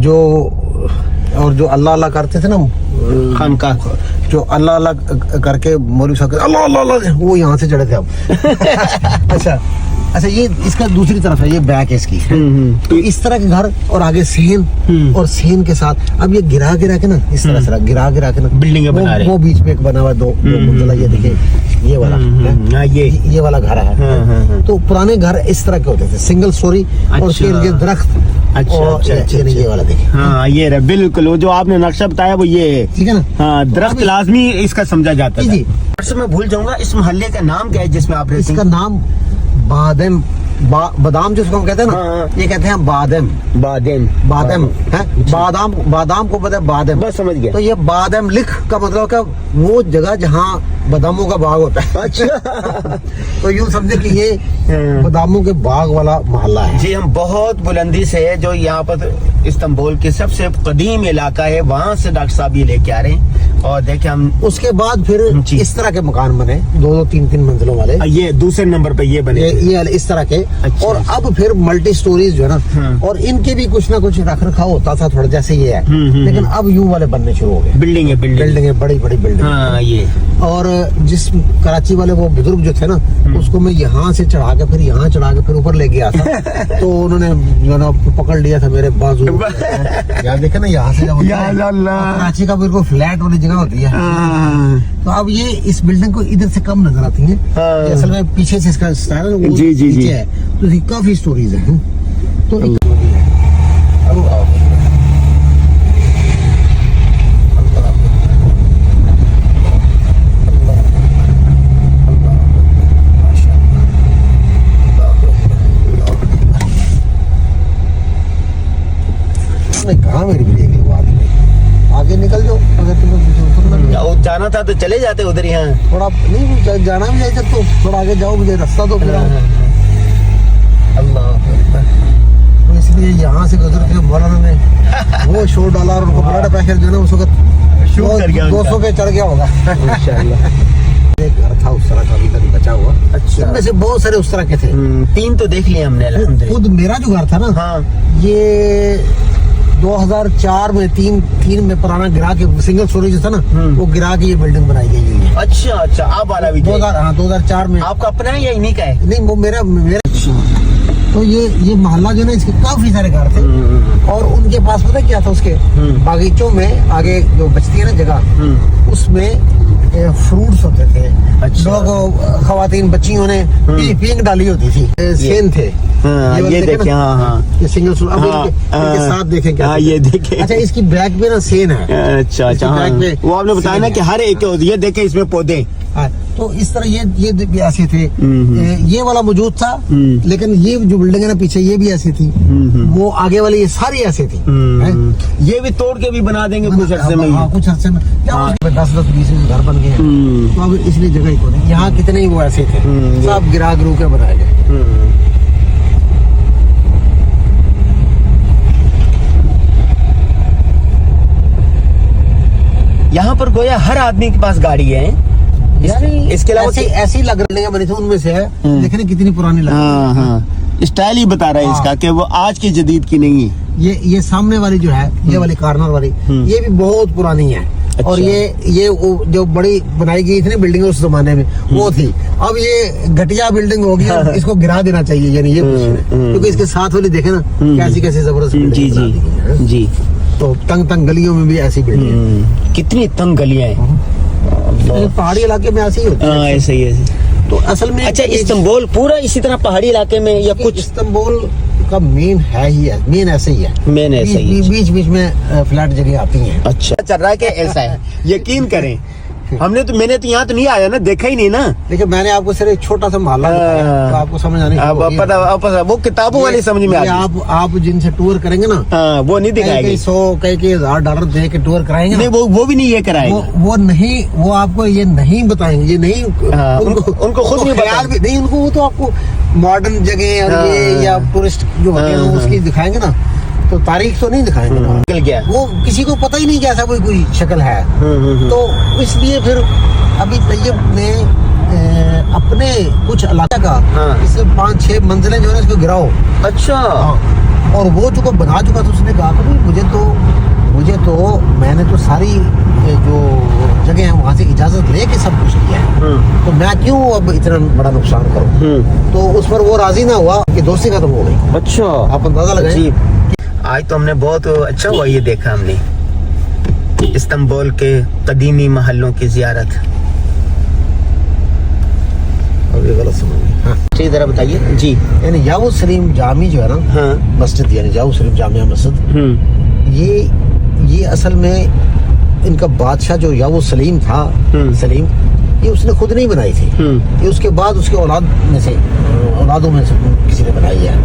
जो और जो अल्लाह अल्लाह करते थे ना खानका, जो अल्लाह अल्लाह करके मौलवी साहब अल्लाह अल्लाह अल्लाह, वो यहाँ से चढ़े थे अब। अच्छा अच्छा, ये इसका दूसरी तरफ है, ये बैक है इसकी। तो इस तरह के घर और आगे सेन और सेन के साथ अब ये गिरा गिरा के ना इस तरह से गिरा गिरा के ना बिल्डिंग बना रहे हैं। वो बीच में एक बना हुआ दो मंजिला, ये देखिए ये वाला ये वाला घर है। तो पुराने घर इस तरह के होते थे, सिंगल स्टोरी और केले के दरख्त। अच्छा, ये वाला देखिए, हाँ ये रहा बिल्कुल, वो जो आपने नक्शा बताया वो ये है, ठीक है ना। हाँ, दरख्त लाजमी इसका समझा जाता है। जी मैं भूल जाऊंगा, इस मोहल्ले का नाम क्या है जिसमें आप रहते हैं? इसका नाम बादम, बादाम जिसको हम कहते हैं ना, ये कहते हैं बादम। बादेम, बादम है, बादाम, बादाम को पता है बादम, बस समझ गया। तो ये बादम लिख का मतलब क्या, वो जगह जहाँ बादामों का बाग होता है। अच्छा तो यूँ समझे कि ये बादामों के बाग वाला मोहल्ला है। जी, हम बहुत बुलंदी से जो यहाँ पर इस्तांबुल के सबसे कदीम इलाका है, वहाँ से डॉक्टर साहब ये लेके आ रहे हैं। और देखिए हम उसके बाद फिर इस तरह के मकान बने, दो तीन मंजिलों वाले, ये दूसरे नंबर पे ये बने, ये इस तरह के। अच्छा। और अब फिर मल्टी स्टोरीज जो है ना, और इनके भी कुछ ना कुछ रख रखाव होता था थोड़ा, जैसे ये है, लेकिन अब यूं वाले बनने शुरू हो गए। बिल्डिंग है, बिल्डिंग है, बड़ी बड़ी बिल्डिंग। हाँ, ये और जिस कराची वाले वो बुजुर्ग जो थे ना, उसको मैं यहाँ से चढ़ा के फिर यहाँ चढ़ा के फिर ऊपर ले गया था। तो उन्होंने जो ना पकड़ लिया था मेरे बाजू। यार देखे ना, यहाँ से जब कराची का बिल्कुल फ्लैट वाली जगह होती है। तो अब ये इस बिल्डिंग को इधर से कम नजर आती है, असल में पीछे से इसका स्टाइल वो नीचे है, तो काफी स्टोरीज है। तो कहाँ मेरी ब्रेक बात नहीं, आगे निकल जाओ, अगर तुम्हें जाना था तो चले जाते उधर ही। हाँ, थोड़ा नहीं जाना भी नहीं सकते, थोड़ा आगे जाओ, मुझे रास्ता दो फिर। अल्लाह, तो इसलिए यहाँ से गुजर के मौलाना ने वो शो डाला और उनको ब्लड प्रेशर जो है ना उस वक्त 200 के चढ़ गया होगा। एक घर था उस तरह का अभी तक बचा हुआ। अच्छा, इनमें से बहुत सारे उस तरह के थे। 3 तो देख लिए हमने अल्हम्दुलिल्लाह। खुद मेरा जो घर था ना, हाँ, ये 2004 में तीन में पुराना गिरा के सिंगल स्टोरी जो था ना, वो गिरा के ये बिल्डिंग बनाई गई है। अच्छा अच्छा, आप वाला भी 2004 में। आपका अपना है या इन्हीं का है? नहीं, वो मेरा। तो ये मोहल्ला जो ना, इसके काफी सारे घर थे, और उनके पास पता क्या था, उसके बागीचों में आगे जो बचती है ना जगह, उसमें फ्रूट्स होते थे। अच्छा। लोग खवातीन बच्चियों ने पींग डाली होती थी, सेन थे। ये देखें, हाँ, ये सिंगल स्टोरी। इनके साथ देखें क्या, ये देखें। अच्छा, इसकी बैक पे ना सेन है। अच्छा अच्छा, वो आपने बताया ना कि हर एक ये देखें इसमें पौधे। तो इस तरह ये भी ऐसे थे। ये वाला मौजूद था, लेकिन ये जो बिल्डिंग है ना पीछे, ये भी ऐसी थी। वो आगे वाली ये सारी ऐसी थी। ये भी तोड़ के भी बना देंगे कुछ अर्से में। हाँ, कुछ अर्से में 10-20 घर बन गए हैं। तो अब इसलिए जगह ही को नहीं, यहाँ कितने ही वो ऐसे थे, सब गिरा गिरू के बनाए गए। यहाँ पर गोया हर आदमी के पास गाड़ी है। इसके अलावा ऐसी लग रही है, बनी थी उनमें से है, देखने कितनी पुरानी लग रही है। स्टाइल ही बता रहा है इसका कि वो आज की जदीद की नहीं है। ये सामने वाली जो है, ये वाली कॉर्नर वाली, ये भी बहुत पुरानी है। अच्छा। और ये जो बड़ी बनाई गई थी ना बिल्डिंग उस जमाने में, वो थी। अब ये घटिया बिल्डिंग होगी, इसको गिरा देना चाहिए, यानी ये क्योंकि इसके साथ वाली देखे ना कैसी जबरदस्त। जी जी जी। तो तंग गलियों में भी ऐसी बिल्डिंग, कितनी तंग गलियां हैं। पहाड़ी इलाके में ऐसी ही होती है। ऐसे ही है। तो असल में अच्छा, इस्तांबुल पूरा इसी तरह पहाड़ी इलाके में या कुछ? इस्तांबुल का मेन है ही है, मेन ऐसे ही है, मेन ऐसे ही। बीच में फ्लैट जगह आती हैं। अच्छा, चल रहा है कि ऐसा है? यकीन करें, मैंने तो यहाँ तो नहीं आया ना, देखा ही नहीं ना। देखिए, मैंने आपको सिर्फ एक छोटा सा मोहल्ला बताया, तो आपको समझ आने पता वो किताबों वाली समझ में आप जिनसे टूर करेंगे ना, वो नहीं दिखाएंगे। कई $1000 दे के टूर कराएंगे। नहीं, वो भी नहीं ये कराएंगे। वो नहीं, वो आपको ये नहीं बताएंगे, ये नहीं। उनको खुद नहीं ख्याल भी नहीं उनको, वो तो आपको मॉडर्न जगह और ये या टूरिस्ट जो होते हैं उसकी दिखाएंगे ना, तो तारीख तो नहीं दिखाएंगे। निकल गया, वो किसी को पता ही नहीं कि ऐसा कोई शक्ल है। तो इसलिए फिर अभी तैयब ने अपने कुछ इलाके का, इससे 5-6 मंजिलें जो है इसको गिराओ। अच्छा, اور وہ جو بنا چکا تھا اس نے کہا کہ مجھے تو میں نے تو ساری جو جگہ ہیں وہاں سے اجازت لے کے سب کچھ کیا ہے، تو میں کیوں اب اتنا بڑا نقصان کروں؟ تو اس پر وہ راضی نہ ہوا کہ دوستی ختم ہو گئی۔ اچھا، آپ اندازہ لگائیں۔ آج تو ہم نے بہت اچھا ہوا یہ دیکھا ہم نے استنبول کے قدیمی محلوں کی زیارت۔ اب یہ غلط سمجھ گئے، ہاں ٹھیک، ذرا بتائیے جی۔ یعنی یاو سلیم جامع جو ہے نا، ہاں مسجد، یعنی یاو سلیم جامع مسجد، یہ اصل میں ان کا بادشاہ جو یاو سلیم تھا، سلیم، یہ اس نے خود نہیں بنائی تھی، یہ اس کے بعد اس کے اولادوں میں سے کسی نے بنائی ہے،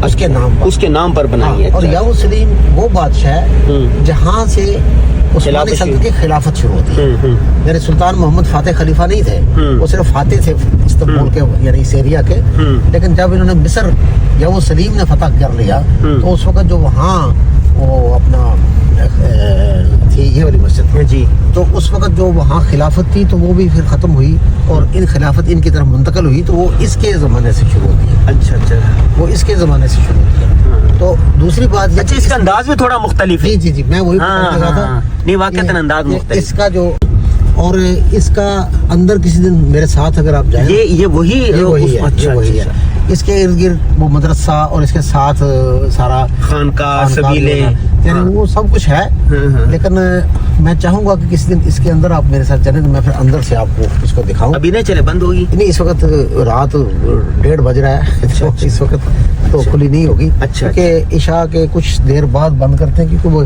اس کے نام پر بنائی ہے۔ اور یاو سلیم وہ بادشاہ ہے جہاں سے عثمانی سلطنت کی خلافت شروع ہوتی ہے۔ یعنی سلطان محمد فاتح خلیفہ نہیں تھے، وہ صرف فاتح تھے استنبول کے، یعنی اس ایریا کے، لیکن جب انہوں نے مصر یاو سلیم نے فتح کر لیا تو اس وقت جو وہاں وہ اپنا تھی یہ والی مسجد جی، تو اس وقت جو وہاں خلافت تھی تو وہ بھی پھر ختم ہوئی اور ان خلافت ان کی طرف منتقل ہوئی، تو وہ اس کے زمانے سے شروع ہوتی ہے۔ اچھا اچھا، وہ اس کے زمانے سے شروع ہوتی ہے۔ تو دوسری بات، اچھا اس کا انداز بھی تھوڑا مختلف ہے۔ جی میں وہی بتا رہا تھا، نہیں واقعتاً انداز مختلف اس کا جو، اور اس کا اندر کسی دن میرے ساتھ اگر آپ جائیں، یہ وہی ہے۔ اس کے ارد گرد وہ مدرسہ اور اس کے ساتھ سارا خانقاہ، سبیلے، یعنی وہ سب کچھ ہے، لیکن میں چاہوں گا کہ کسی دن اس کے اندر آپ میرے ساتھ چلیں تو میں پھر اندر سے آپ کو اس کو دکھاؤں۔ ابھی نہیں چلے، بند ہوگی؟ نہیں، اس وقت رات 1:30 بج رہا ہے، اس وقت تو کھلی نہیں ہوگی، کیونکہ عشاء کے کچھ دیر بعد بند کرتے ہیں، کیونکہ وہ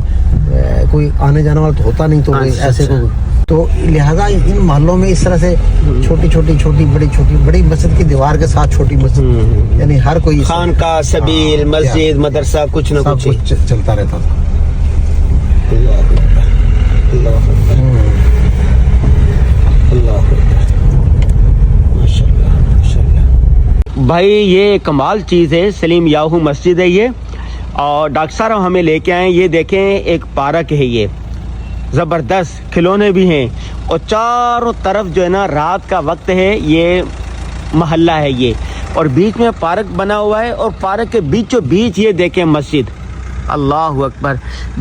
کوئی آنے جانے والا تو ہوتا نہیں، تو ایسے تو لہٰذا ان محلوں میں اس طرح سے چھوٹی بڑی مسجد کی دیوار کے ساتھ چھوٹی مسجد، یعنی ہر کوئی خانقاہ، سبیل، مسجد، مدرسہ، کچھ نہ کچھ چلتا رہتا تھا۔ بھائی یہ کمال چیز ہے، سلیم یاہو مسجد ہے یہ، اور ڈاکٹر صاحب ہمیں لے کے آئے، یہ دیکھیں ایک پارک ہے، یہ زبردست کھلونے بھی ہیں، اور چاروں طرف جو ہے نا رات کا وقت ہے، یہ محلہ ہے یہ، اور بیچ میں پارک بنا ہوا ہے، اور پارک کے بیچوں بیچ یہ دیکھیں مسجد، اللہ اکبر۔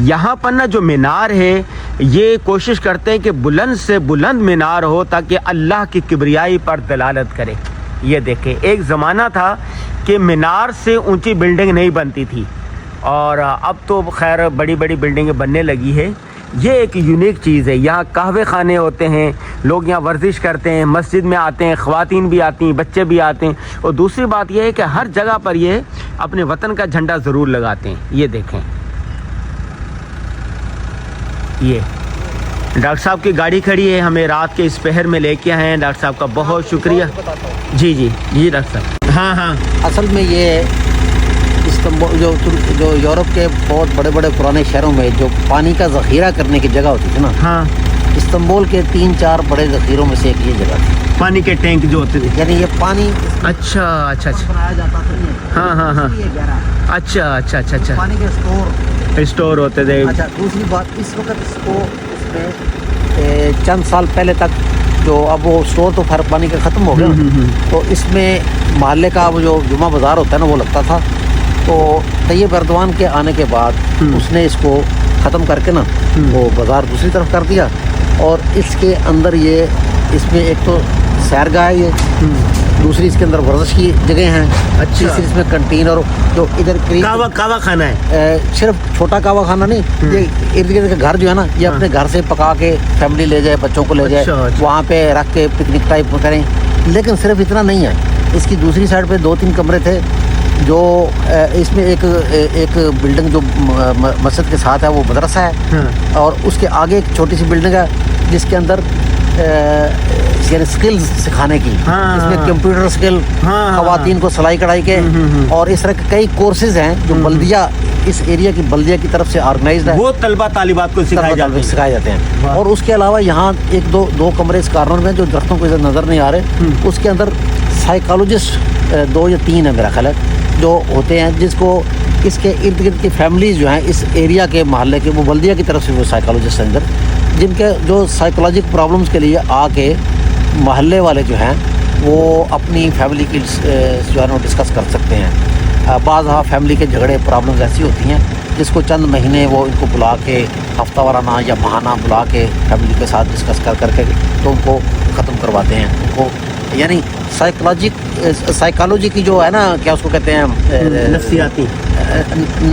یہاں پر نا جو مینار ہے، یہ کوشش کرتے ہیں کہ بلند سے بلند مینار ہو تاکہ اللہ کی کبریائی پر دلالت کرے۔ یہ دیکھیں، ایک زمانہ تھا کہ مینار سے اونچی بلڈنگ نہیں بنتی تھی، اور اب تو خیر بڑی بڑی بلڈنگیں بننے لگی ہے۔ یہ ایک یونیک چیز ہے، یہاں قہوے خانے ہوتے ہیں، لوگ یہاں ورزش کرتے ہیں، مسجد میں آتے ہیں، خواتین بھی آتی ہیں، بچے بھی آتے ہیں، اور دوسری بات یہ ہے کہ ہر جگہ پر یہ اپنے وطن کا جھنڈا ضرور لگاتے ہیں۔ یہ دیکھیں، یہ ڈاکٹر صاحب کی گاڑی کھڑی ہے، ہمیں رات کے اس پہر میں لے کے آئے ہیں، ڈاکٹر صاحب کا بہت شکریہ۔ جی ڈاکٹر صاحب، ہاں اصل میں یہ استنبول جو یورپ کے بہت بڑے بڑے پرانے شہروں میں جو پانی کا ذخیرہ کرنے کی جگہ ہوتی تھی نا، ہاں، استنبول کے 3-4 بڑے ذخیروں میں سے ایک یہ جگہ تھی، پانی کے ٹینک جو ہوتے تھے، یعنی یہ پانی اچھا بنایا جاتا تھا، ہاں، اچھا، پانی کے اسٹور ہوتے تھے۔ اچھا، دوسری بات، اس وقت اس میں چند سال پہلے تک جو اب وہ اسٹور تو پھر پانی کا ختم ہو گیا، تو اس میں محلے کا وہ جو جمعہ بازار ہوتا ہے نا وہ لگتا تھا، تو طیب اردوان کے آنے کے بعد اس نے اس کو ختم کر کے نا وہ بازار دوسری طرف کر دیا، اور اس کے اندر اس میں ایک تو سیرگاہ ہے، یہ دوسری اس کے اندر ورزش کی جگہ ہیں، تیسری اس میں کنٹین، اور جو ادھر کعوہ خانہ ہے، صرف چھوٹا کعوہ خانہ نہیں، یہ ارد گرد کا گھر جو ہے نا، یہ اپنے گھر سے پکا کے فیملی لے جائے، بچوں کو لے جائے، وہاں پہ رکھ کے پکنک ٹائپ کریں۔ لیکن صرف اتنا نہیں ہے، اس کی دوسری سائڈ پہ 2-3 کمرے تھے، جو اس میں ایک بلڈنگ جو مسجد کے ساتھ ہے وہ مدرسہ ہے، اور اس کے آگے ایک چھوٹی سی بلڈنگ ہے جس کے اندر یعنی سکل سکھانے کی، اس میں کمپیوٹر سکل، خواتین کو سلائی کڑھائی کے، اور اس طرح کے کئی کورسز ہیں جو بلدیہ، اس ایریا کی بلدیہ کی طرف سے آرگنائزڈ ہے، وہ طلبہ طالبات کو سکھائے جاتے ہیں۔ اور اس کے علاوہ یہاں ایک دو کمرے اس کارنر میں جو درختوں کو نظر نہیں آ رہے، اس کے اندر سائیکالوجسٹ 2 یا 3 ہیں میرا خیال ہے جو ہوتے ہیں، جس کو اس کے ارد گرد کی فیملیز جو ہیں اس ایریا کے محلے کے، وہ بلدیہ کی طرف سے وہ سائیکالوجسٹ ہیں اندر، جن کے جو سائیکولوجک پرابلمس کے لیے آ کے محلے والے جو ہیں وہ اپنی فیملی کی جو ہے نا ڈسکس کر سکتے ہیں۔ بعض फैमिली के झगड़े प्रॉब्लम्स ऐसी होती हैं जिसको चंद महीने वो इनको बुला के हफ्ता वाराना या माहाना बुला के फैमिली के साथ डिस्कस कर करके तो उनको ख़त्म करवाते हैं। उनको यानी साइकोलॉजी की जो है ना, क्या उसको कहते हैं,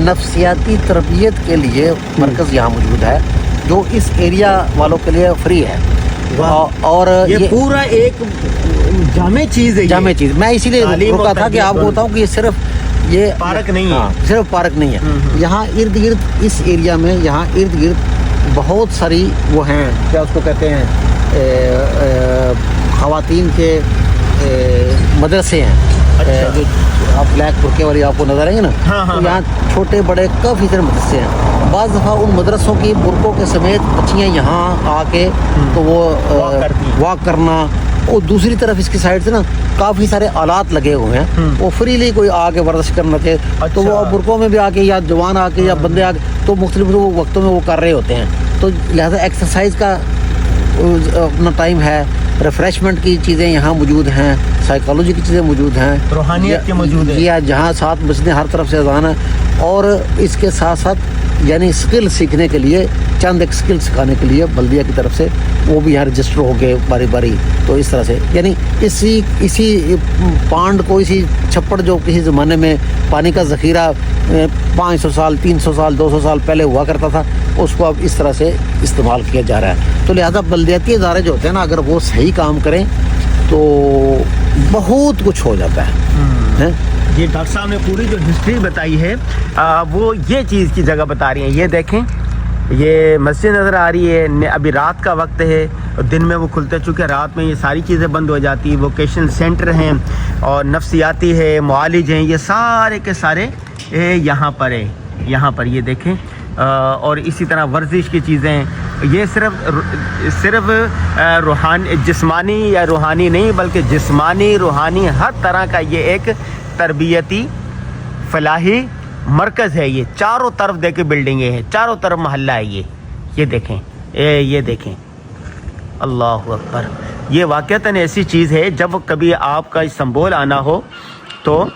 नफ्सियाती तरबियत के लिए मरकज़ यहाँ मौजूद है जो इस एरिया वालों के लिए फ्री है। और ये पूरा एक जामे चीज़ है, जामे चीज़। मैं इसीलिए रुका था कि आपको बताऊँ कि ये सिर्फ ये पार्क नहीं है, सिर्फ पार्क नहीं है। यहाँ इर्द गिर्द इस एरिया में यहाँ इर्द गिर्द बहुत सारी वो हैं, क्या उसको कहते हैं, ख़वातीन के मदरसे हैं। जो आप ब्लैक बुरके वाली आपको नजर आएंगे ना, तो यहाँ छोटे बड़े काफ़ी सारे मदरसे हैं। बाज़ दफ़ा उन मदरसों की बुरकों के समेत बच्चियाँ यहाँ आके तो वो वॉक करना, और दूसरी तरफ इसकी साइड से ना काफ़ी सारे आलात लगे हुए हैं, वो फ्रीली कोई आके वर्जिश करना चाहिए तो वो बुरकों में भी आके या जवान आके या बंदे आके तो मुख्तलिफ वो वक्तों में वो कर रहे होते हैं। तो लिहाजा एक्सरसाइज का अपना टाइम है, रिफ़्रेशमेंट की चीज़ें यहाँ मौजूद हैं, साइकोलॉजी की चीज़ें मौजूद हैं, रूहानियत के मौजूद है। या जहाँ 7 मस्जिदें हर तरफ से अज़ान है। और इसके साथ साथ यानी स्किल सीखने के लिए, चंद एक स्किल सिखाने के लिए बल्दिया की तरफ से वो भी यहाँ रजिस्टर हो गए बारी बारी। तो इस तरह से यानी इसी पांड को, इसी छप्पड़ जो किसी ज़माने में पानी का ज़ख़ीरा 500 साल 300 साल 200 साल पहले हुआ करता था, उसको अब इस तरह से इस्तेमाल किया जा रहा है। तो लिहाजा बल्दियाती इदारे जो होते हैं ना, अगर वो सही काम करें तो बहुत कुछ हो जाता है। ये डॉक्टर साहब ने पूरी जो हिस्ट्री बताई है वो ये चीज़ की जगह बता रही हैं। ये देखें, ये मस्जिद नज़र आ रही है, अभी रात का वक्त है, दिन में वो खुलते, चूँकि रात में ये सारी चीज़ें बंद हो जाती है। वोकेशनल सेंटर हैं और नफ्सियाती है, मुआलिज हैं, ये सारे के सारे यहाँ पर है, यहाँ पर ये देखें। और इसी तरह वर्जिश की चीज़ें, ये सिर्फ रूहानी, जिस्मानी या रूहानी नहीं बल्कि जिस्मानी रूहानी हर तरह का ये एक तरबियती फलाही मरकज़ है। ये चारों तरफ देखे बिल्डिंगें हैं, चारों तरफ मोहल्ला है। ये देखें, ये देखें, अल्लाह अकबर। ये वाक़तन ऐसी चीज़ है, जब कभी आपका इस्तांबुल आना हो तो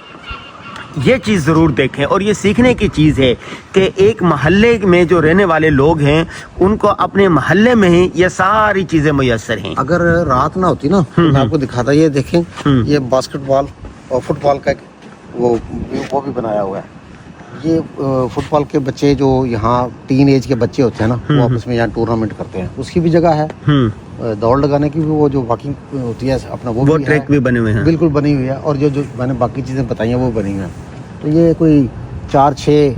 ये चीज़ ज़रूर देखें। और ये सीखने की चीज़ है कि एक महल्ले में जो रहने वाले लोग हैं उनको अपने महल्ले में ही ये सारी चीज़ें मुयस्सर हैं। अगर रात ना होती ना तो मैं आपको दिखाता। ये देखें, ये बास्केटबॉल और फुटबॉल का वो भी बनाया हुआ है। ये फुटबॉल के बच्चे जो यहाँ टीन एज के बच्चे होते हैं ना, वो आपस में यहाँ टूर्नामेंट करते हैं, उसकी भी जगह है। दौड़ लगाने की भी वो जो वॉकिंग होती है अपना वो ट्रैक भी बने हुए हैं, बिल्कुल बनी हुई है। और जो मैंने बाकी चीज़ें बताई हैं वो बनी हुई हैं। तो ये कोई 4-6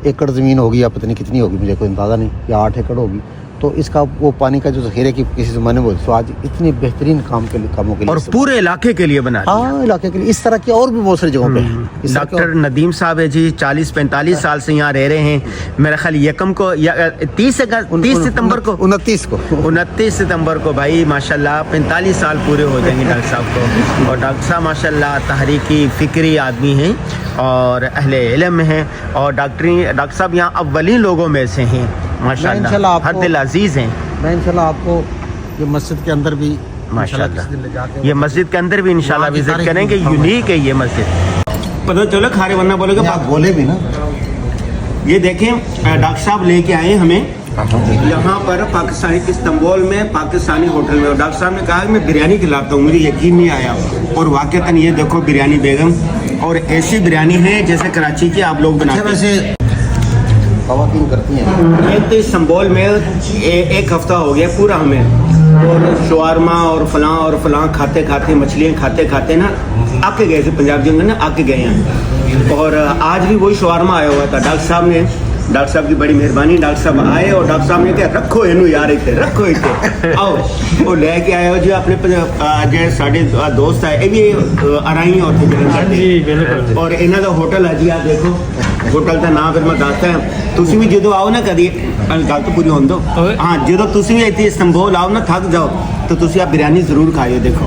एकड़ ज़मीन होगी, या पता नहीं कितनी होगी, मुझे कोई अंदाज़ा नहीं, या 8 एकड़ होगी। तो इसका वो पानी का जो ज़ख़ीरे की किसी ज़माने में, तो आज इतने बेहतरीन कामों के लिए और पूरे इलाके के लिए बना, हाँ इलाके के लिए। इस तरह की और भी बहुत सारी जगहों पे। डॉक्टर नदीम साहब है जी, 40-45 साल से यहाँ रह रहे हैं। मेरा ख्याल यकम को या 30 सितंबर को 29 सितंबर को भाई माशाल्लाह 45 साल पूरे हो जाएंगे डॉक्टर साहब को। और डॉक्टर साहब माशाल्लाह तहरीकी फ़िक्री आदमी हैं और अहले इल्म हैं, और डॉक्टर साहब यहाँ अव्वलीन लोगों में से हैं माशाल्लाह, हर दिल अजीज़ हैं। मैं इंशाल्लाह आपको ये मस्जिद के अंदर भी माशाल्लाह, ये मस्जिद के अंदर भी इंशाल्लाह विजिट करेंगे। यूनिक है ये मस्जिद। पता चलो खारे वरना बोलेगा, आप बोले भी ना। ये देखें, डॉक्टर साहब लेके आए हमें यहाँ पर पाकिस्तानी, इस्तांबुल में पाकिस्तानी होटल में। और डॉक्टर साहब ने कहा कि मैं बिरयानी खिलाता हूँ, मुझे यकीन नहीं आया। और वाक़तन ये देखो बिरयानी बेगम, और ऐसी बिरयानी है जैसे कराची की आप लोग बनाते हैं, ख़वातीन करती हैं। एक तो इस्तांबुल में एक हफ्ता हो गया पूरा हमें, और शवारमा और फलां खाते खाते, मछलियाँ खाते खाते ना आके गए थे, पंजाब जंगल ना आके गए हैं। और आज भी वही शवारमा आया हुआ था। डॉक्टर साहब की बड़ी मेहरबानी, डॉक्टर साहब आए और डॉक्टर साहब ने कहा रखो इनू यार इतने रखो इतने आओ, वो लेके आए हो जी अपने जो साढ़े दोस्त आए, ये भी अराई और और इन्हों का होटल है जी। आप देखो होटल का नाम, फिर मैं दसता है, तुम भी जो आओ ना कभी, गल तो पूरी होने दो, हाँ जो तुम भी इतने इस्तांबुल आओ ना, थक जाओ तो तुम आप बिरयानी जरूर खाओ। देखो,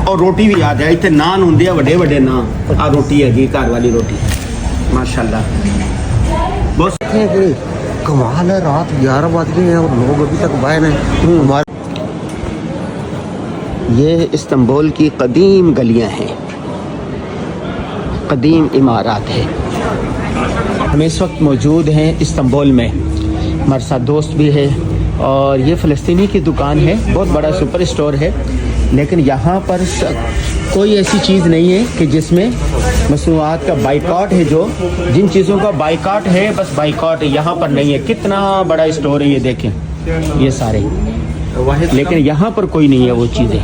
और रोटी भी याद है, इतने नान होंगे वड्डे वड्डे नान, आ रोटी है घर वाली रोटी माशाल्लाह। बस कमाल है, रात 11 बज गए हैं और लोग अभी तक बाहर हैं। ये इस्तांबुल की कदीम गलियां हैं, قدیم عمارات ہے. ہم اس وقت موجود ہیں استنبول میں. ہمارے ساتھ دوست بھی ہے اور یہ فلسطینی کی دکان ہے, بہت بڑا سپر اسٹور ہے, لیکن یہاں پر کوئی ایسی چیز نہیں ہے کہ جس میں مصنوعات کا بائیکاٹ ہے. جو جن چیزوں کا بائیکاٹ ہے بس بائیکاٹ ہے, یہاں پر نہیں ہے. کتنا بڑا اسٹور ہے یہ دیکھیں, یہ سارے, لیکن یہاں پر کوئی نہیں ہے وہ چیزیں.